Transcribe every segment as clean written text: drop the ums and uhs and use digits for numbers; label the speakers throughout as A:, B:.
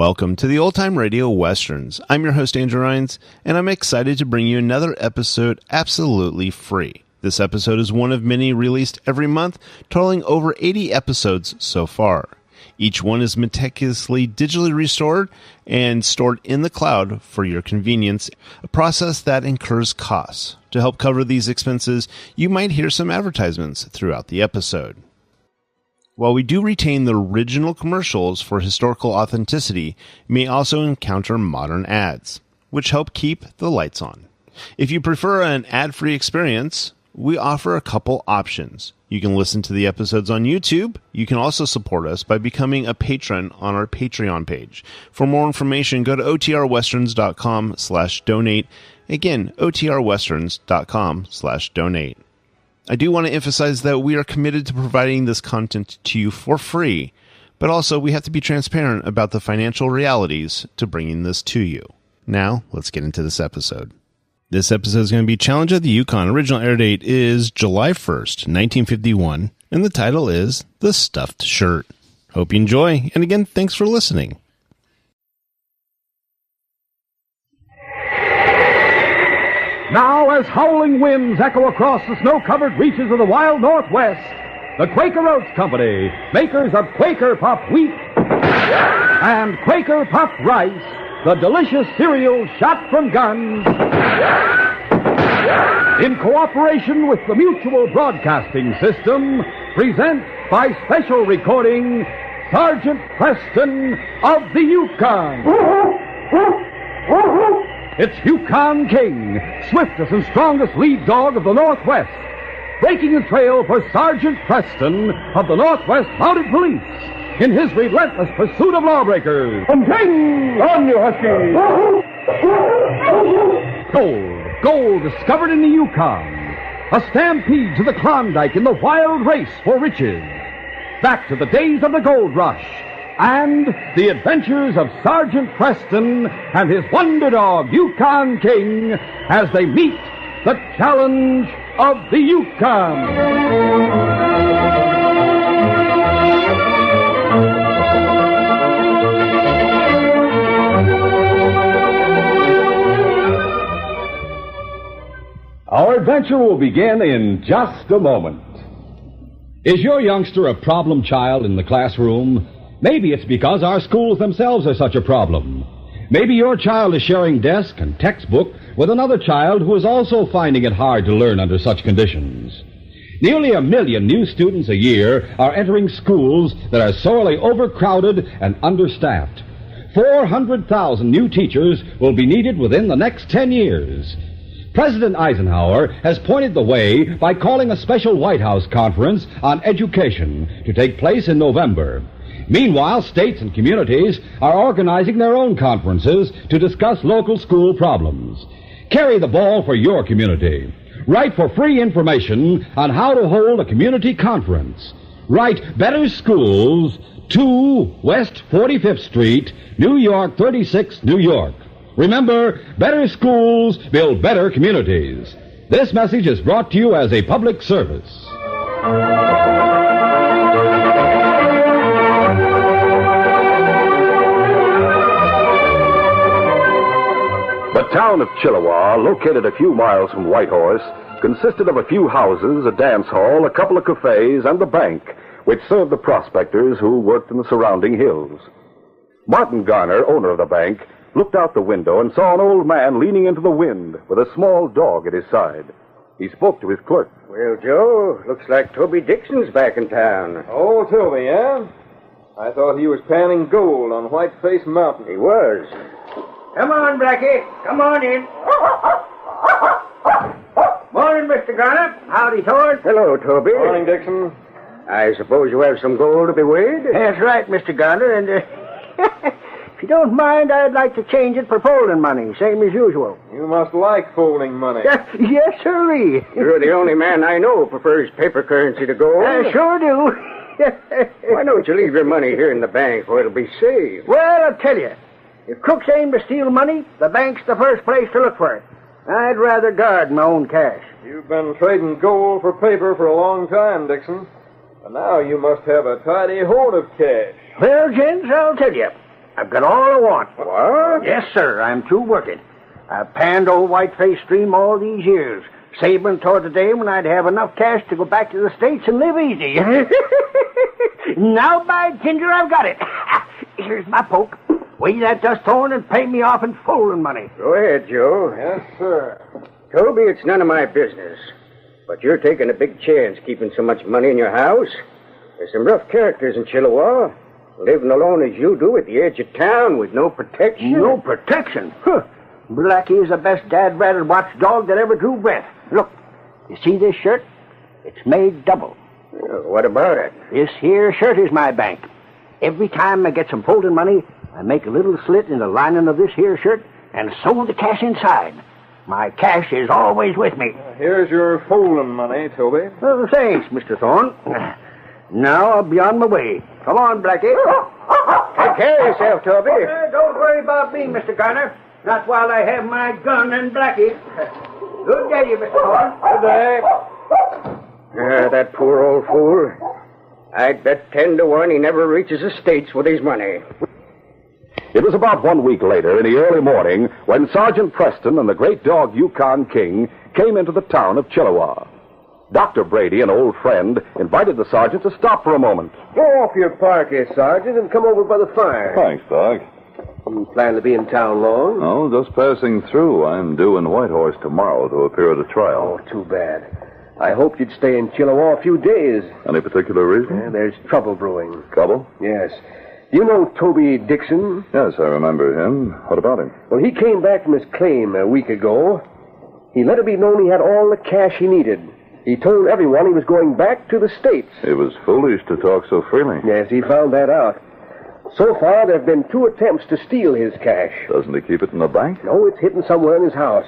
A: Welcome to the Old Time Radio Westerns. I'm your host, Andrew Rines, and I'm excited to bring you another episode absolutely free. This episode is one of many released every month, totaling over 80 episodes so far. Each one is meticulously digitally restored and stored in the cloud for your convenience, a process that incurs costs. To help cover these expenses, you might hear some advertisements throughout the episode. While we do retain the original commercials for historical authenticity, you may also encounter modern ads, which help keep the lights on. If you prefer an ad-free experience, we offer a couple options. You can listen to the episodes on YouTube. You can also support us by becoming a patron on our Patreon page. For more information, go to otrwesterns.com/donate. Again, otrwesterns.com/donate. I do want to emphasize that we are committed to providing this content to you for free, but also we have to be transparent about the financial realities to bringing this to you. Now, let's get into this episode. This episode is going to be Challenge of the Yukon. Original air date is July 1st, 1951, and the title is The Stuffed Shirt. Hope you enjoy, and again, thanks for listening.
B: Now, as howling winds echo across the snow-covered reaches of the wild Northwest, the Quaker Oats Company, makers of Quaker Puffed Wheat and Quaker Puffed Rice, the delicious cereal shot from guns, in cooperation with the Mutual Broadcasting System, present by special recording, Sergeant Preston of the Yukon. It's Yukon King, swiftest and strongest lead dog of the Northwest, breaking the trail for Sergeant Preston of the Northwest Mounted Police in his relentless pursuit of lawbreakers. King, on you, Husky! Gold discovered in the Yukon. A stampede to the Klondike in the wild race for riches. Back to the days of the gold rush. And the adventures of Sergeant Preston and his wonder dog, Yukon King, as they meet the challenge of the Yukon. Our adventure will begin in just a moment. Is your youngster a problem child in the classroom? Maybe it's because our schools themselves are such a problem. Maybe your child is sharing desk and textbook with another child who is also finding it hard to learn under such conditions. Nearly 1 million new students a year are entering schools that are sorely overcrowded and understaffed. 400,000 new teachers will be needed within the next 10 years. President Eisenhower has pointed the way by calling a special White House conference on education to take place in November. Meanwhile, states and communities are organizing their own conferences to discuss local school problems. Carry the ball for your community. Write for free information on how to hold a community conference. Write Better Schools, 2 West 45th Street, New York 36, New York. Remember, better schools build better communities. This message is brought to you as a public service.
C: The town of Chilliwaw, located a few miles from Whitehorse, consisted of a few houses, a dance hall, a couple of cafes, and the bank, which served the prospectors who worked in the surrounding hills. Martin Garner, owner of the bank, looked out the window and saw an old man leaning into the wind with a small dog at his side. He spoke to his clerk.
D: Well, Joe, looks like Toby Dixon's back in town.
E: Oh, Toby, yeah? I thought he was panning gold on Whiteface Mountain.
D: He was. Come on, Blackie. Come on in. Morning, Mr. Garner. Howdy, Thorne. Hello, Toby.
E: Morning, Dixon.
D: I suppose you have some gold to be weighed? That's right, Mr. Garner, and if you don't mind, I'd like to change it for folding money, same as usual.
E: You must like folding money.
D: Yes, sirree. You're the only man I know who prefers paper currency to gold. I sure do. Why don't you leave your money here in the bank where it'll be safe? Well, I'll tell you. If crooks aim to steal money, the bank's the first place to look for it. I'd rather guard my own cash.
E: You've been trading gold for paper for a long time, Dixon. And now you must have a tidy hold of cash.
D: Well, gents, I'll tell you. I've got all I want.
E: What?
D: Yes, sir. I'm through working. I've panned old Whiteface Stream all these years, saving toward the day when I'd have enough cash to go back to the States and live easy. Now, by ginger, I've got it. Here's my poke. Weigh that dust horn and pay me off in folding money.
E: Go ahead, Joe. Yes, sir.
D: Toby, it's none of my business. But you're taking a big chance keeping so much money in your house. There's some rough characters in Chilliwack. Living alone as you do at the edge of town with no protection. No protection? Huh. Blackie is the best dad-ratted watchdog that ever drew breath. Look, you see this shirt? It's made double. What about it? This here shirt is my bank. Every time I get some folding money, I make a little slit in the lining of this here shirt and sew the cash inside. My cash is always with me.
E: Here's your folding money, Toby.
D: Oh, thanks, Mr. Thorne. Now I'll be on my way. Come on, Blackie. Take care of yourself, Toby. Don't worry about me, Mr. Garner. Not while I have my gun and Blackie. Good day, Mr. Thorne. Good day. That poor old fool. I'd bet 10 to 1 he never reaches the States with his money.
C: It was about 1 week later, in the early morning, when Sergeant Preston and the great dog Yukon King came into the town of Chilliwack. Dr. Brady, an old friend, invited the sergeant to stop for a moment.
F: Go off your parka, Sergeant, and come over by the fire.
G: Thanks, Doc.
F: You plan to be in town long?
G: Oh, just passing through. I'm due in Whitehorse tomorrow to appear at a trial.
F: Oh, too bad. I hoped you'd stay in Chilliwack a few days.
G: Any particular reason?
F: Yeah, there's trouble brewing.
G: Trouble?
F: Yes. You know Toby Dixon?
G: Yes, I remember him. What about him?
F: Well, he came back from his claim a week ago. He let it be known he had all the cash he needed. He told everyone he was going back to the States.
G: He was foolish to talk so freely.
F: Yes, he found that out. So far, there have been 2 attempts to steal his cash.
G: Doesn't he keep it in the bank?
F: No, it's hidden somewhere in his house.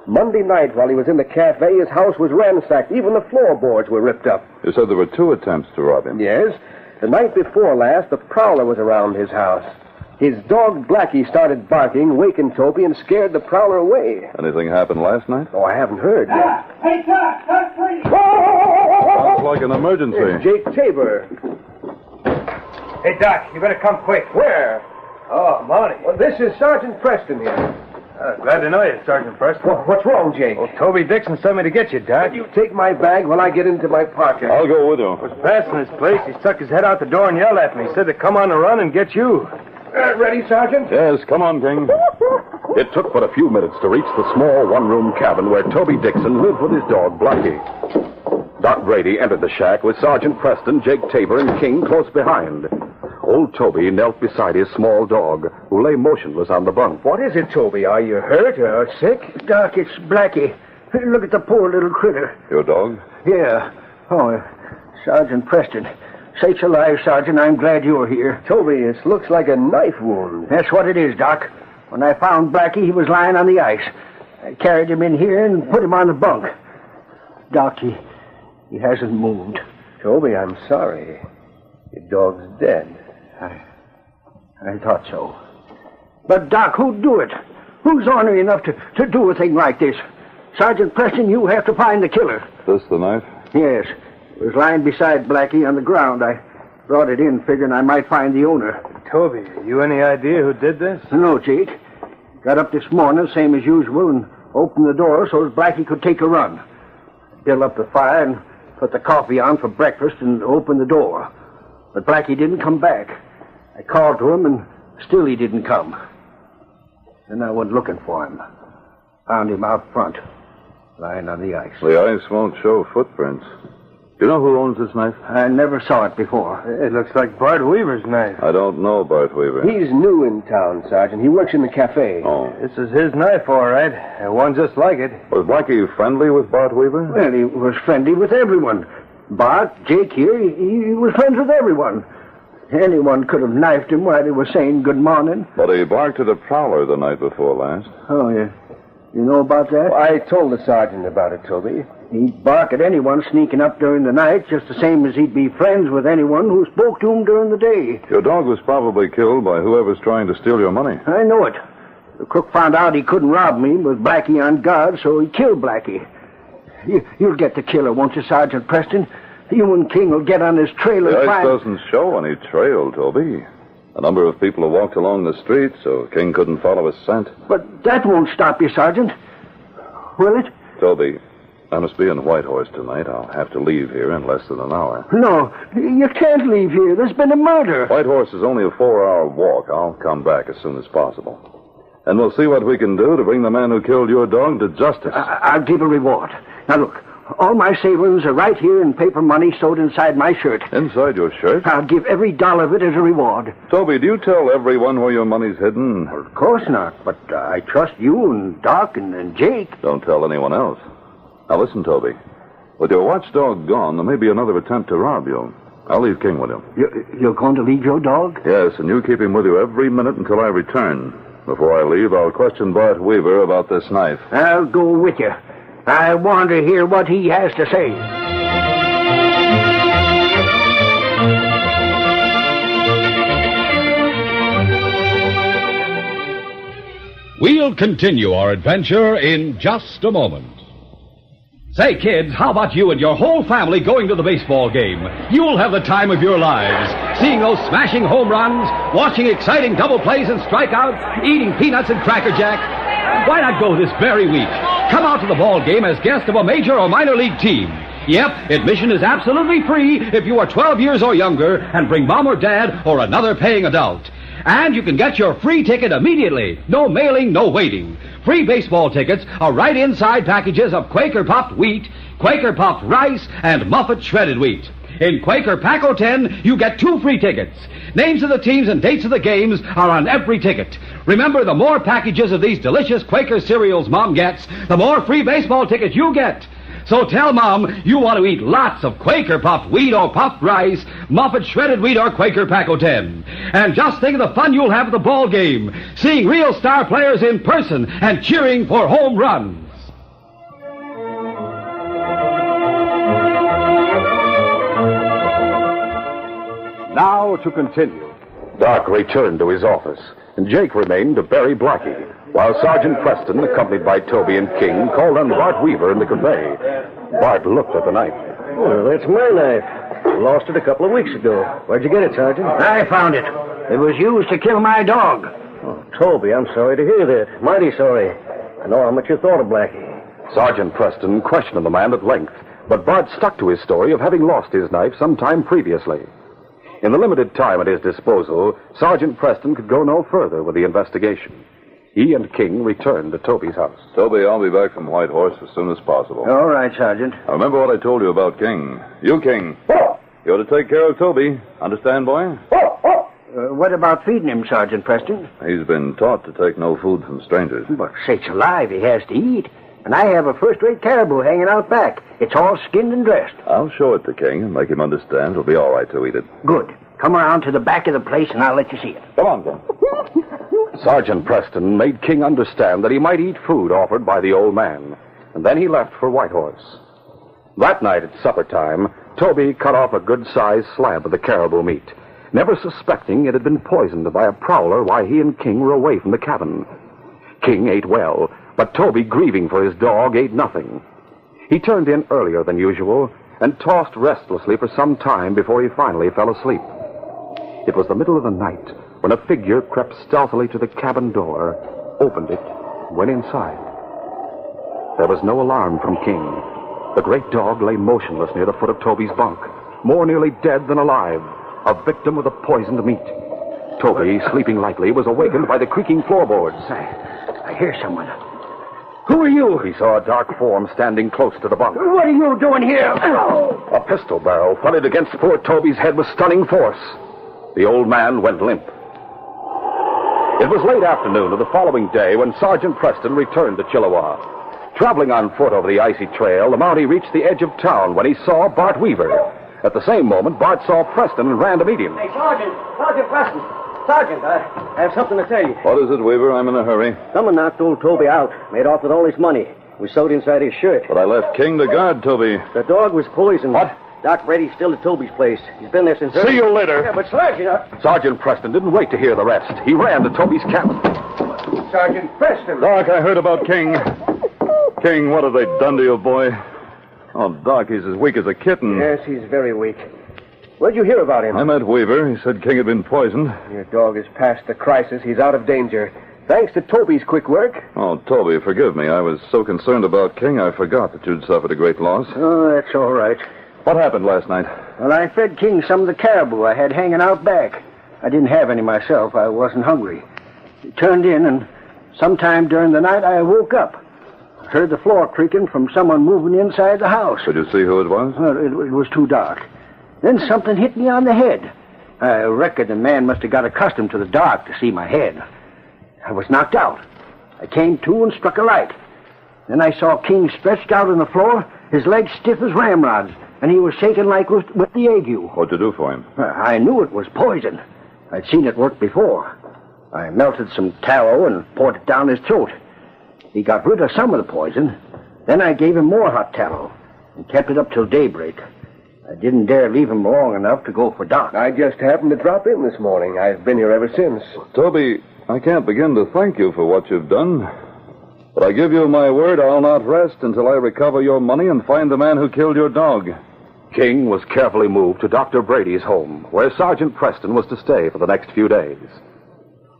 F: Monday night, while he was in the cafe, his house was ransacked. Even the floorboards were ripped up.
G: You said there were 2 attempts to rob him.
F: Yes. The night before last, the prowler was around his house. His dog, Blackie, started barking, wakened Toby, and scared the prowler away.
G: Anything happened last night?
F: Oh, I haven't heard yet.
D: Hey, Doc, please.
G: Sounds like an emergency.
F: It's Jake Tabor.
E: Hey, Doc, you better come quick. Where? Oh, Monty.
F: Well, this is Sergeant Preston here.
E: Glad to know you, Sergeant Preston.
F: What's wrong, Jake?
E: Well, Toby Dixon sent me to get you, Doc.
F: You take my bag while I get into my pocket.
G: I'll go with you.
E: I was passing this place. He stuck his head out the door and yelled at me. He said to come on the run and get you.
F: Ready, Sergeant?
G: Yes, come on, King.
C: It took but a few minutes to reach the small one-room cabin where Toby Dixon lived with his dog, Blackie. Doc Brady entered the shack with Sergeant Preston, Jake Tabor, and King close behind. Old Toby knelt beside his small dog, who lay motionless on the bunk.
F: What is it, Toby? Are you hurt or sick?
D: Doc, it's Blackie. Look at the poor little critter.
G: Your dog?
D: Yeah. Oh, Sergeant Preston. Sakes alive, Sergeant, I'm glad you're here.
F: Toby, this looks like a knife wound.
D: That's what it is, Doc. When I found Blackie, he was lying on the ice. I carried him in here and put him on the bunk. Doc, he hasn't moved.
F: Toby, I'm sorry. Your dog's dead.
D: I thought so. But, Doc, who'd do it? Who's ornery enough to do a thing like this? Sergeant Preston, you have to find the killer.
G: This the knife?
D: Yes. It was lying beside Blackie on the ground. I brought it in, figuring I might find the owner.
E: Toby, you any idea who did this?
D: No, Jake. Got up this morning, same as usual, and opened the door so as Blackie could take a run. Built up the fire and put the coffee on for breakfast and opened the door. But Blackie didn't come back. I called to him, and still he didn't come. Then I went looking for him. Found him out front, lying on the ice.
G: The ice won't show footprints. Do you know who owns this knife?
D: I never saw it before.
E: It looks like Bart Weaver's knife.
G: I don't know Bart Weaver.
F: He's new in town, Sergeant. He works in the cafe.
G: Oh.
E: This is his knife, all right. And one just like it.
G: Was Blackie friendly with Bart Weaver?
D: Well, he was friendly with everyone. Bart, Jake here, he was friends with everyone. Anyone could have knifed him while he was saying good morning.
G: But he barked at a prowler the night before last.
D: Oh, yeah. You know about that?
F: Well, I told the sergeant about it, Toby.
D: He'd bark at anyone sneaking up during the night, just the same as he'd be friends with anyone who spoke to him during the day.
G: Your dog was probably killed by whoever's trying to steal your money.
D: I know it. The crook found out he couldn't rob me with Blackie on guard, so he killed Blackie. You'll get the killer, won't you, Sergeant Preston? You and King will get on his trail and
G: The ice
D: find...
G: doesn't show any trail, Toby. A number of people have walked along the street, so King couldn't follow his scent.
D: But that won't stop you, Sergeant. Will it?
G: Toby, I must be in Whitehorse tonight. I'll have to leave here in less than an hour.
D: No, you can't leave here. There's been a murder.
G: Whitehorse is only a 4-hour walk. I'll come back as soon as possible. And we'll see what we can do to bring the man who killed your dog to justice.
D: I'll give a reward. Now, look, all my savings are right here in paper money sewed inside my shirt.
G: Inside your shirt?
D: I'll give every dollar of it as a reward.
G: Toby, do you tell everyone where your money's hidden?
D: Well, of course not, but I trust you and Doc and Jake.
G: Don't tell anyone else. Now, listen, Toby. With your watchdog gone, there may be another attempt to rob you. I'll leave King with him.
D: You're going to leave your dog?
G: Yes, and you keep him with you every minute until I return. Before I leave, I'll question Bart Weaver about this knife.
D: I'll go with you. I want to hear what he has to say.
B: We'll continue our adventure in just a moment. Say, kids, how about you and your whole family going to the baseball game? You'll have the time of your lives, seeing those smashing home runs, watching exciting double plays and strikeouts, eating peanuts and Cracker Jack. Why not go this very week? Come out to the ball game as guest of a major or minor league team. Yep, admission is absolutely free if you are 12 years or younger and bring mom or dad or another paying adult. And you can get your free ticket immediately. No mailing, no waiting. Free baseball tickets are right inside packages of Quaker Puffed wheat, Quaker Puffed rice, and Muffet shredded wheat. In Quaker Pack 10, you get 2 free tickets. Names of the teams and dates of the games are on every ticket. Remember, the more packages of these delicious Quaker cereals Mom gets, the more free baseball tickets you get. So tell Mom you want to eat lots of Quaker Puffed wheat or puffed rice, Muffet shredded wheat or Quaker Pack 10. And just think of the fun you'll have at the ball game, seeing real star players in person and cheering for home runs.
F: Now to continue.
C: Doc returned to his office, and Jake remained to bury Blackie, while Sergeant Preston, accompanied by Toby and King, called on Bart Weaver in the cafe. Bart looked at the knife.
F: Well, that's my knife. Lost it a couple of weeks ago. Where'd you get it, Sergeant?
D: I found it. It was used to kill my dog.
F: Oh, Toby, I'm sorry to hear that. Mighty sorry. I know how much you thought of Blackie.
C: Sergeant Preston questioned the man at length, but Bart stuck to his story of having lost his knife some time previously. In the limited time at his disposal, Sergeant Preston could go no further with the investigation. He and King returned to Toby's house.
G: Toby, I'll be back from Whitehorse as soon as possible.
F: All right, Sergeant.
G: Now, remember what I told you about King. You, King. You're to take care of Toby. Understand, boy?
D: What about feeding him, Sergeant Preston?
G: He's been taught to take no food from strangers.
D: But sakes alive, he has to eat. And I have a first-rate caribou hanging out back. It's all skinned and dressed.
G: I'll show it to King and make him understand it'll be all right to eat it.
D: Good. Come around to the back of the place and I'll let you see it.
G: Come on, King.
C: Sergeant Preston made King understand that he might eat food offered by the old man, and then he left for Whitehorse. That night at supper time, Toby cut off a good-sized slab of the caribou meat, never suspecting it had been poisoned by a prowler while he and King were away from the cabin. King ate well, but Toby, grieving for his dog, ate nothing. He turned in earlier than usual and tossed restlessly for some time before he finally fell asleep. It was the middle of the night when a figure crept stealthily to the cabin door, opened it, went inside. There was no alarm from King. The great dog lay motionless near the foot of Toby's bunk, more nearly dead than alive, a victim of the poisoned meat. Toby, sleeping lightly, was awakened by the creaking floorboards.
D: I hear someone. Who are you?
C: He saw a dark form standing close to the bunk.
D: What are you doing here?
C: A pistol barrel thudded against poor Toby's head with stunning force. The old man went limp. It was late afternoon of the following day when Sergeant Preston returned to Chilliwack. Traveling on foot over the icy trail, the Mountie reached the edge of town when he saw Bart Weaver. At the same moment, Bart saw Preston and ran to meet him.
F: Hey, Sergeant Preston. Sergeant, I have something to tell you.
G: What is it, Weaver? I'm in a hurry.
F: Someone knocked old Toby out, made off with all his money. It was sewed inside his shirt.
G: But I left King to guard Toby.
F: The dog was poisoned.
C: What?
F: Doc Brady's still at Toby's place. He's been there since...
C: See you later.
F: Yeah, but Sergeant...
C: Sergeant Preston didn't wait to hear the rest. He ran to Toby's cabin.
F: Sergeant Preston.
G: Doc, I heard about King. King, what have they done to you, boy? Oh, Doc, he's as weak as a kitten.
F: Yes, he's very weak. Where'd you hear about him?
G: I met Weaver. He said King had been poisoned.
F: Your dog is past the crisis. He's out of danger. Thanks to Toby's quick work.
G: Oh, Toby, forgive me. I was so concerned about King, I forgot that you'd suffered a great loss.
D: Oh, that's all right.
G: What happened last night?
D: Well, I fed King some of the caribou I had hanging out back. I didn't have any myself. I wasn't hungry. He turned in, and sometime during the night, I woke up. I heard the floor creaking from someone moving inside the house.
G: Did you see who it was?
D: Well, it was too dark. Then something hit me on the head. I reckon the man must have got accustomed to the dark to see my head. I was knocked out. I came to and struck a light. Then I saw King stretched out on the floor, his legs stiff as ramrods, and he was shaking like with the ague.
G: What'd you do for him?
D: I knew it was poison. I'd seen it work before. I melted some tallow and poured it down his throat. He got rid of some of the poison. Then I gave him more hot tallow and kept it up till daybreak. I didn't dare leave him long enough to go for Doc.
F: I just happened to drop in this morning. I've been here ever since.
G: Toby, I can't begin to thank you for what you've done. But I give you my word I'll not rest until I recover your money and find the man who killed your dog.
C: King was carefully moved to Dr. Brady's home, where Sergeant Preston was to stay for the next few days.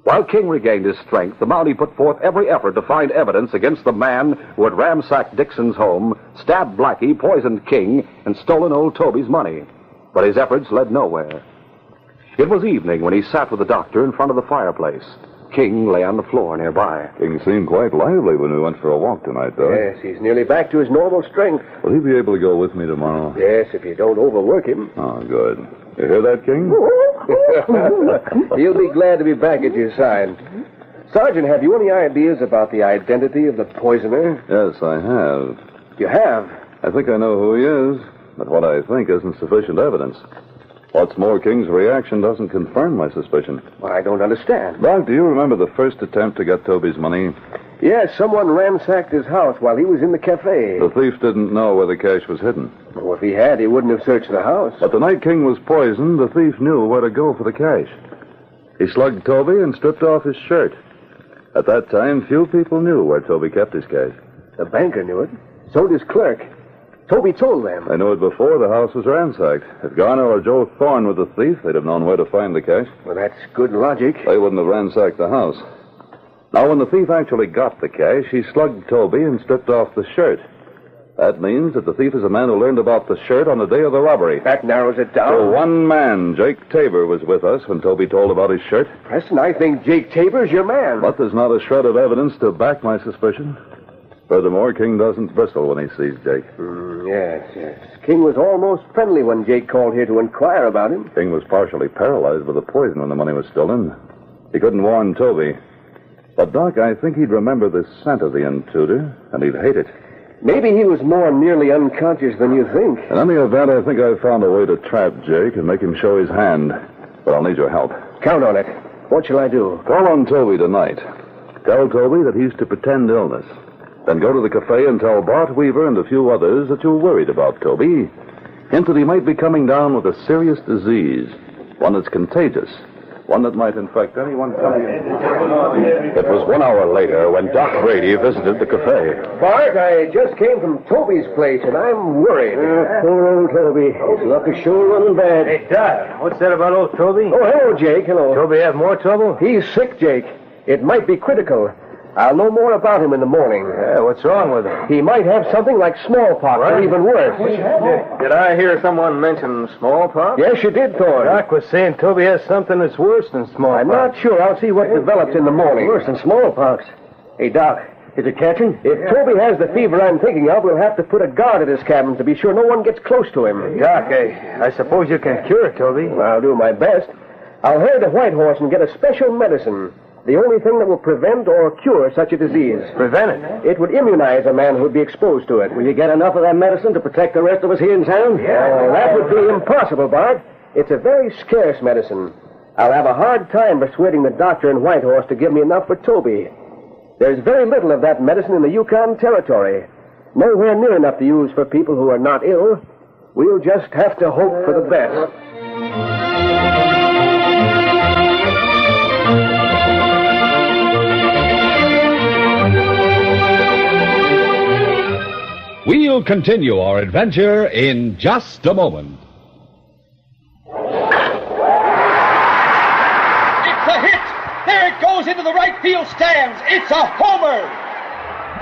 C: While King regained his strength, the Mountie put forth every effort to find evidence against the man who had ransacked Dixon's home, stabbed Blackie, poisoned King, and stolen old Toby's money. But his efforts led nowhere. It was evening when he sat with the doctor in front of the fireplace. King lay on the floor nearby.
G: King seemed quite lively when we went for a walk tonight, though.
F: Yes, he's nearly back to his normal strength.
G: Will he be able to go with me tomorrow?
F: Yes, if you don't overwork him.
G: Oh, good. You hear that, King?
F: He'll be glad to be back at your side. Sergeant, have you any ideas about the identity of the poisoner?
G: Yes, I have.
F: You have?
G: I think I know who he is, but what I think isn't sufficient evidence. What's more, King's reaction doesn't confirm my suspicion.
F: Well, I don't understand.
G: Doc, do you remember the first attempt to get Toby's money?
F: Yes, someone ransacked his house while he was in the cafe.
G: The thief didn't know where the cash was hidden.
F: Well, if he had, he wouldn't have searched the house.
G: But the night King was poisoned, the thief knew where to go for the cash. He slugged Toby and stripped off his shirt. At that time, few people knew where Toby kept his cash.
F: The banker knew it. So did his clerk. Toby told them.
G: They knew it before the house was ransacked. If Garner or Joe Thorne were the thief, they'd have known where to find the cash.
F: Well, that's good logic.
G: They wouldn't have ransacked the house. Now, when the thief actually got the cash, he slugged Toby and stripped off the shirt. That means that the thief is a man who learned about the shirt on the day of the robbery.
F: That narrows it down.
G: So one man, Jake Tabor, was with us when Toby told about his shirt.
F: Preston, I think Jake Tabor's your man.
G: But there's not a shred of evidence to back my suspicion. Furthermore, King doesn't bristle when he sees Jake.
F: Yes. King was almost friendly when Jake called here to inquire about him.
G: King was partially paralyzed by the poison when the money was stolen. He couldn't warn Toby. But, Doc, I think he'd remember the scent of the intruder, and he'd hate it.
F: Maybe he was more nearly unconscious than you think.
G: In any event, I think I've found a way to trap Jake and make him show his hand. But I'll need your help.
F: Count on it. What shall I do?
G: Call on Toby tonight. Tell Toby that he's to pretend illness. Then go to the cafe and tell Bart Weaver and a few others that you're worried about Toby. Hint that he might be coming down with a serious disease, one that's contagious, one that might infect anyone coming in.
C: It was 1 hour later when Doc Brady visited the cafe.
F: Bart, I just came from Toby's place, and I'm worried.
D: Poor old Toby. His luck is sure running bad.
H: Hey, Doc, what's that about old Toby?
F: Oh, hello, Jake. Hello.
H: Toby have more trouble?
F: He's sick, Jake. It might be critical. I'll know more about him in the morning.
H: Yeah, what's wrong with him?
F: He might have something like smallpox, or even worse.
E: Did I hear someone mention smallpox?
F: Yes, you did, Thorne.
H: Doc was saying Toby has something that's worse than smallpox.
F: I'm not sure. I'll see what develops in the morning.
D: Worse than smallpox. Hey, Doc, is it catching?
F: If Toby has the fever I'm thinking of, we'll have to put a guard at his cabin to be sure no one gets close to him.
H: Doc, I suppose you can cure Toby.
F: I'll do my best. I'll hire the White Horse and get a special medicine. The only thing that will prevent or cure such a disease.
H: Prevent it?
F: It would immunize a man who'd be exposed to it.
D: Will you get enough of that medicine to protect the rest of us here in town?
F: That would be impossible, Bart. It's a very scarce medicine. I'll have a hard time persuading the doctor in White Horse to give me enough for Toby. There's very little of that medicine in the Yukon territory. Nowhere near enough to use for people who are not ill. We'll just have to hope for the best.
B: We'll continue our adventure in just a moment.
I: goes into the right field stands. It's a homer.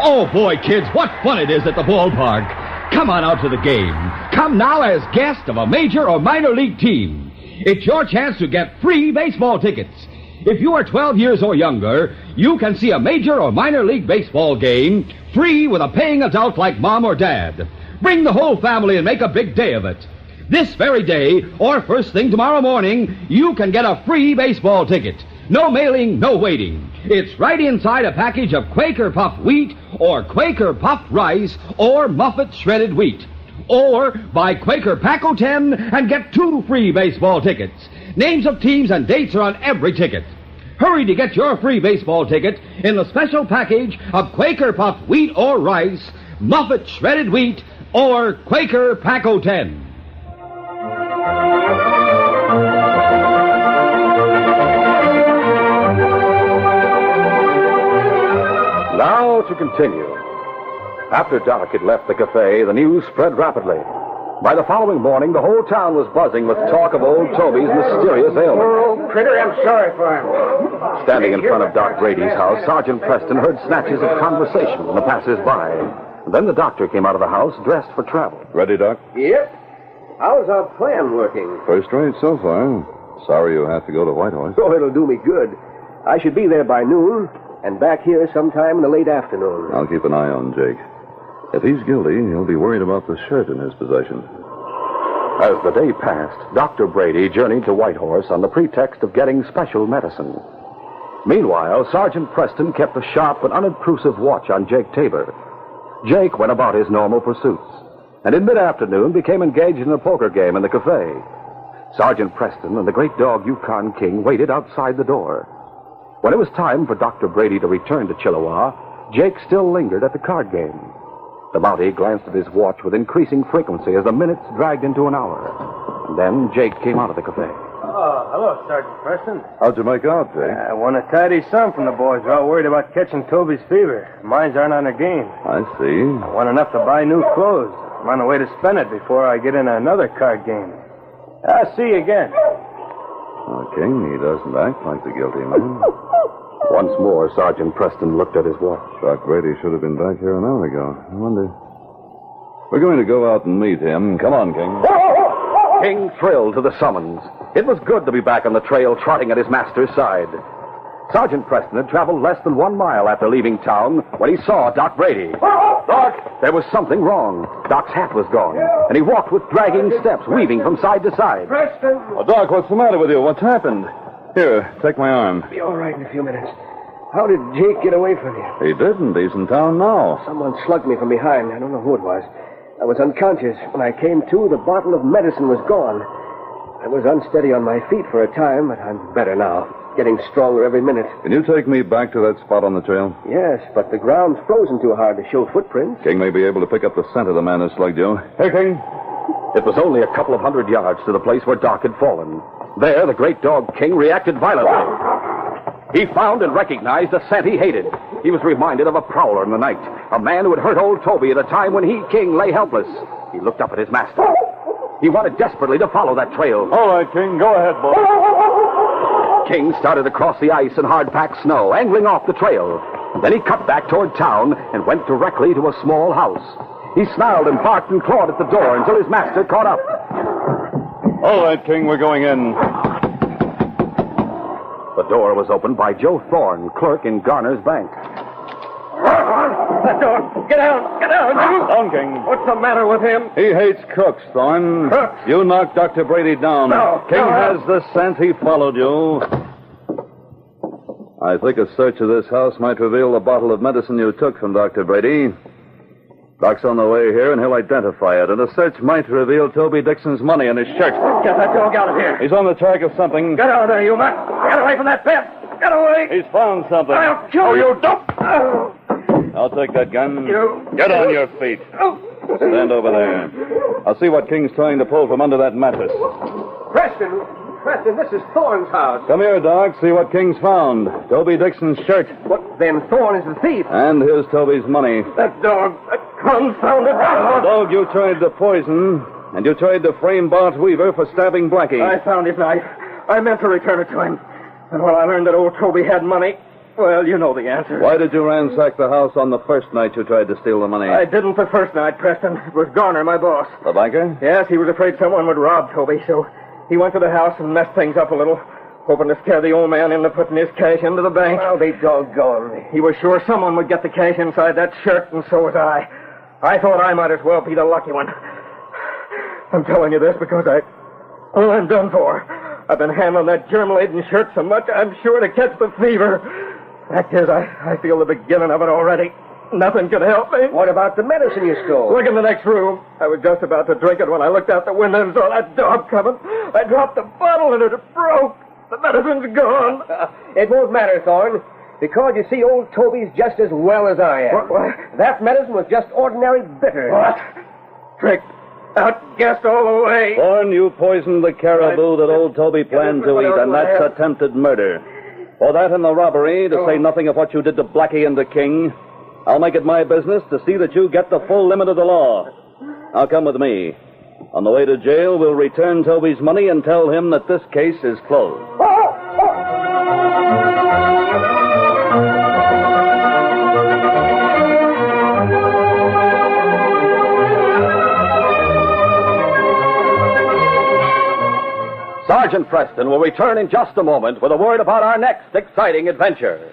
B: Oh, boy, kids, what fun it is at the ballpark. Come on out to the game. Come now as guest of a major or minor league team. It's your chance to get free baseball tickets. If you are 12 years or younger, you can see a major or minor league baseball game free with a paying adult like Mom or Dad. Bring the whole family and make a big day of it. This very day, or first thing tomorrow morning, you can get a free baseball ticket. No mailing, no waiting. It's right inside a package of Quaker Puffed Wheat or Quaker Puffed Rice or Muffet Shredded Wheat. Or buy Quaker Pack-O 10 and get 2 free baseball tickets. Names of teams and dates are on every ticket. Hurry to get your free baseball ticket in the special package of Quaker Puffed Wheat or Rice, Muffet Shredded Wheat, or Quaker Pack-O 10.
C: Now to continue. After Doc had left the cafe, the news spread rapidly. By the following morning, the whole town was buzzing with talk of old Toby's mysterious ailment.
D: Oh, critter, I'm sorry for him.
C: Standing in front of Doc Brady's house, Sergeant Preston heard snatches of conversation from the passers-by. Then the doctor came out of the house, dressed for travel.
G: Ready, Doc?
F: Yep. How's our plan working?
G: First rate so far. Sorry you have to go to Whitehorse.
F: Oh, it'll do me good. I should be there by noon and back here sometime in the late afternoon.
G: I'll keep an eye on Jake. If he's guilty, he'll be worried about the shirt in his possession.
C: As the day passed, Dr. Brady journeyed to Whitehorse on the pretext of getting special medicine. Meanwhile, Sergeant Preston kept a sharp but unobtrusive watch on Jake Tabor. Jake went about his normal pursuits, and in mid-afternoon became engaged in a poker game in the cafe. Sergeant Preston and the great dog Yukon King waited outside the door. When it was time for Dr. Brady to return to Chilliwack, Jake still lingered at the card game. The Mountie glanced at his watch with increasing frequency as the minutes dragged into an hour. And then Jake came out of the cafe.
H: Oh, hello, Sergeant Preston.
G: How'd you make out, Jake?
H: I won a tidy sum from the boys. They're all worried about catching Toby's fever. Mines aren't on their game.
G: I see.
H: I won enough to buy new clothes. I'm on the way to spend it before I get in another card game. I'll see you again.
G: Oh, King, he doesn't act like the guilty man.
C: Once more, Sergeant Preston looked at his watch.
G: Doc Brady should have been back here an hour ago. I wonder... We're going to go out and meet him. Come on, King.
C: King thrilled to the summons. It was good to be back on the trail, trotting at his master's side. Sergeant Preston had traveled less than 1 mile after leaving town when he saw Doc Brady. Doc! There was something wrong. Doc's hat was gone, and he walked with dragging steps, weaving from side to side.
D: Preston!
G: Oh, Doc, what's the matter with you? What's happened? Here, take my arm.
F: Be all right in a few minutes. How did Jake get away from you?
G: He didn't. He's in town now.
F: Someone slugged me from behind. I don't know who it was. I was unconscious. When I came to, the bottle of medicine was gone. I was unsteady on my feet for a time, but I'm better now. Getting stronger every minute.
G: Can you take me back to that spot on the trail?
F: Yes, but the ground's frozen too hard to show footprints.
G: King may be able to pick up the scent of the man who slugged you. Hey, King.
C: It was only a couple of 100 yards to the place where Doc had fallen. There, the great dog King reacted violently. He found and recognized a scent he hated. He was reminded of a prowler in the night, a man who had hurt old Toby at a time when he, King, lay helpless. He looked up at his master. He wanted desperately to follow that trail.
G: All right, King. Go ahead, boy.
C: King started across the ice and hard-packed snow, angling off the trail. Then he cut back toward town and went directly to a small house. He snarled and barked and clawed at the door until his master caught up.
G: All right, King. We're going in.
C: The door was opened by Joe Thorne, clerk in Garner's bank.
D: That door! Get out! Get out!
G: Down, King.
D: What's the matter with him?
G: He hates crooks, Thorne.
D: Crooks?
G: You knocked Dr. Brady down.
D: No,
G: King
D: no.
G: has the scent. He followed you. I think a search of this house might reveal the bottle of medicine you took from Dr. Brady. Doc's on the way here, and he'll identify it. And a search might reveal Toby Dixon's money in his shirt.
D: Get that dog out of here.
G: He's on the track of something.
D: Get out of there, you mutt. Get away from that bed. Get away.
G: He's found something.
D: I'll kill you. Don't. Oh.
G: I'll take that gun.
D: You.
G: Get on your feet.
D: Oh.
G: Stand over there. I'll see what King's trying to pull from under that mattress.
F: Preston, this is Thorne's house.
G: Come here, Doc. See what King's found. Toby Dixon's shirt.
F: What, then Thorne is the thief?
G: And here's Toby's money.
D: That dog. That confounded dog.
G: Dog you tried to poison, and you tried to frame Bart Weaver for stabbing Blackie.
D: I found his knife. I meant to return it to him. And when I learned that old Toby had money,
H: Well, you know the answer.
G: Why did you ransack the house on the first night you tried to steal the money?
H: I didn't the first night, Preston. It was Garner, my boss.
G: The banker?
H: Yes, he was afraid someone would rob Toby, so he went to the house and messed things up a little, hoping to scare the old man into putting his cash into the bank.
D: I'll be doggone.
H: He was sure someone would get the cash inside that shirt, and so was I. I thought I might as well be the lucky one. I'm telling you this because I'm done for. I've been handling that germ-laden shirt so much, I'm sure to catch the fever. Fact is, I feel the beginning of it already. Nothing can help me.
D: What about the medicine you stole?
H: Look in the next room. I was just about to drink it when I looked out the window and saw that dog coming. I dropped the bottle and it broke. The medicine's gone.
D: It won't matter, Thorne, because you see, old Toby's just as well as I am.
H: What?
D: That medicine was just ordinary bitter.
H: What? Tricked, outguessed all the way.
G: Thorne, you poisoned the caribou that old Toby planned to eat, and that's attempted murder. For that and the robbery, to say nothing of what you did to Blackie and the King, I'll make it my business to see that you get the full limit of the law. Now come with me. On the way to jail, we'll return Toby's money and tell him that this case is closed.
C: Sergeant Preston will return in just a moment with a word about our next exciting adventure.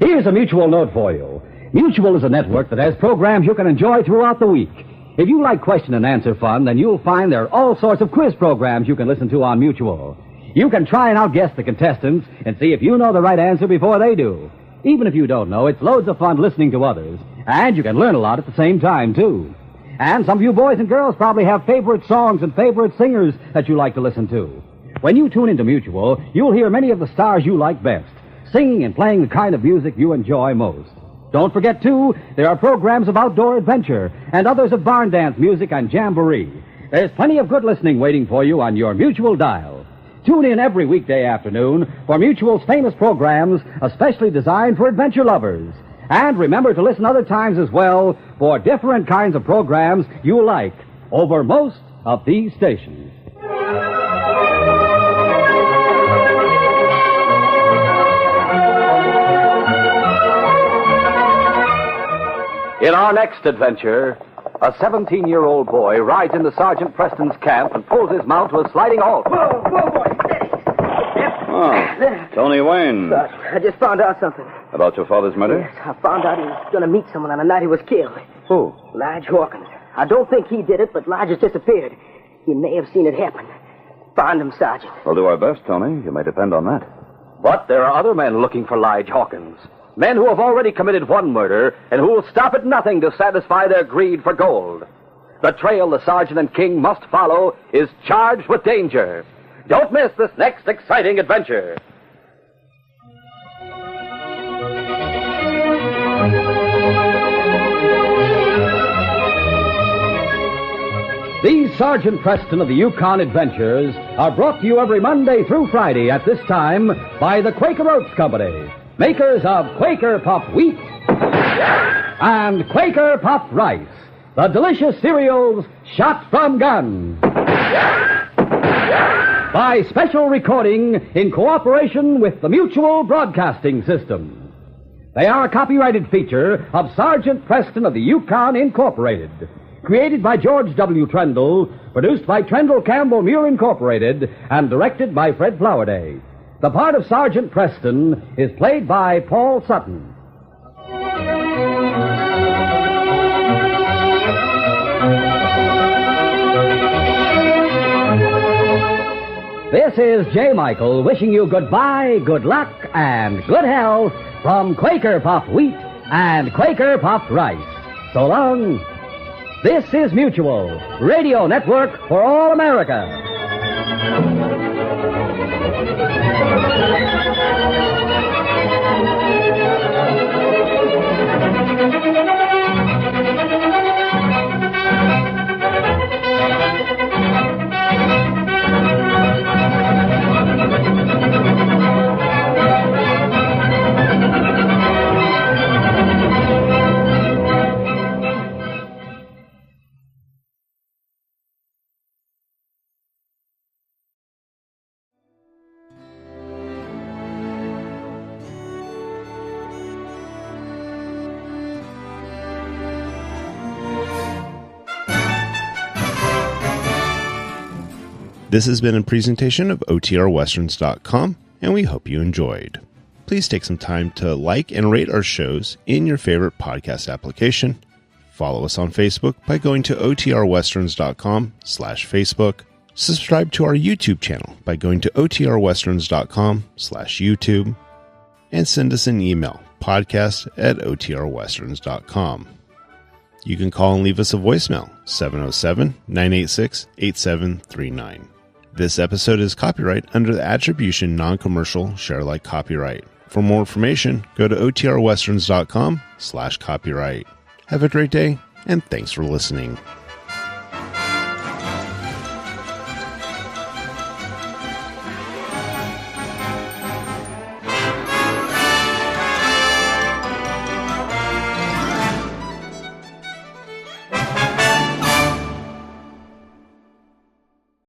J: Here's a Mutual note for you. Mutual is a network that has programs you can enjoy throughout the week. If you like question and answer fun, then you'll find there are all sorts of quiz programs you can listen to on Mutual. You can try and outguess the contestants and see if you know the right answer before they do. Even if you don't know, it's loads of fun listening to others. And you can learn a lot at the same time, too. And some of you boys and girls probably have favorite songs and favorite singers that you like to listen to. When you tune into Mutual, you'll hear many of the stars you like best, singing and playing the kind of music you enjoy most. Don't forget, too, there are programs of outdoor adventure and others of barn dance music and jamboree. There's plenty of good listening waiting for you on your Mutual dial. Tune in every weekday afternoon for Mutual's famous programs, especially designed for adventure lovers. And remember to listen other times as well for different kinds of programs you like over most of these stations.
C: In our next adventure, a 17-year-old boy rides into Sergeant Preston's camp and pulls his mount to a sliding halt.
D: Whoa, boy, steady.
G: Oh, Tony Wayne.
K: I just found out something.
G: About your father's murder?
K: Yes, I found out he was going to meet someone on the night he was killed.
G: Who?
K: Lige Hawkins. I don't think he did it, but Lige has disappeared. He may have seen it happen. Find him, Sergeant.
G: We'll do our best, Tony. You may depend on that.
C: But there are other men looking for Lige Hawkins. Men who have already committed one murder and who will stop at nothing to satisfy their greed for gold. The trail the sergeant and King must follow is charged with danger. Don't miss this next exciting adventure.
J: These Sergeant Preston of the Yukon Adventures are brought to you every Monday through Friday at this time by the Quaker Oats Company, makers of Quaker Puffed Wheat and Quaker Puffed Rice, the delicious cereals shot from guns. By special recording in cooperation with the Mutual Broadcasting System. They are a copyrighted feature of Sergeant Preston of the Yukon Incorporated. Created by George W. Trendle, produced by Trendle Campbell Muir Incorporated, and directed by Fred Flowerday. The part of Sergeant Preston is played by Paul Sutton. This is J. Michael wishing you goodbye, good luck, and good health from Quaker Puffed Wheat and Quaker Puffed Rice. So long. This is Mutual, Radio Network for all America.
A: This has been a presentation of OTRWesterns.com, and we hope you enjoyed. Please take some time to like and rate our shows in your favorite podcast application. Follow us on Facebook by going to OTRWesterns.com/Facebook. Subscribe to our YouTube channel by going to OTRWesterns.com/YouTube. And send us an email, podcast@OTRWesterns.com. You can call and leave us a voicemail, 707-986-8739. This episode is copyright under the Attribution Non-Commercial Share-alike copyright. For more information, go to OTRWesterns.com/copyright. Have a great day, and thanks for listening.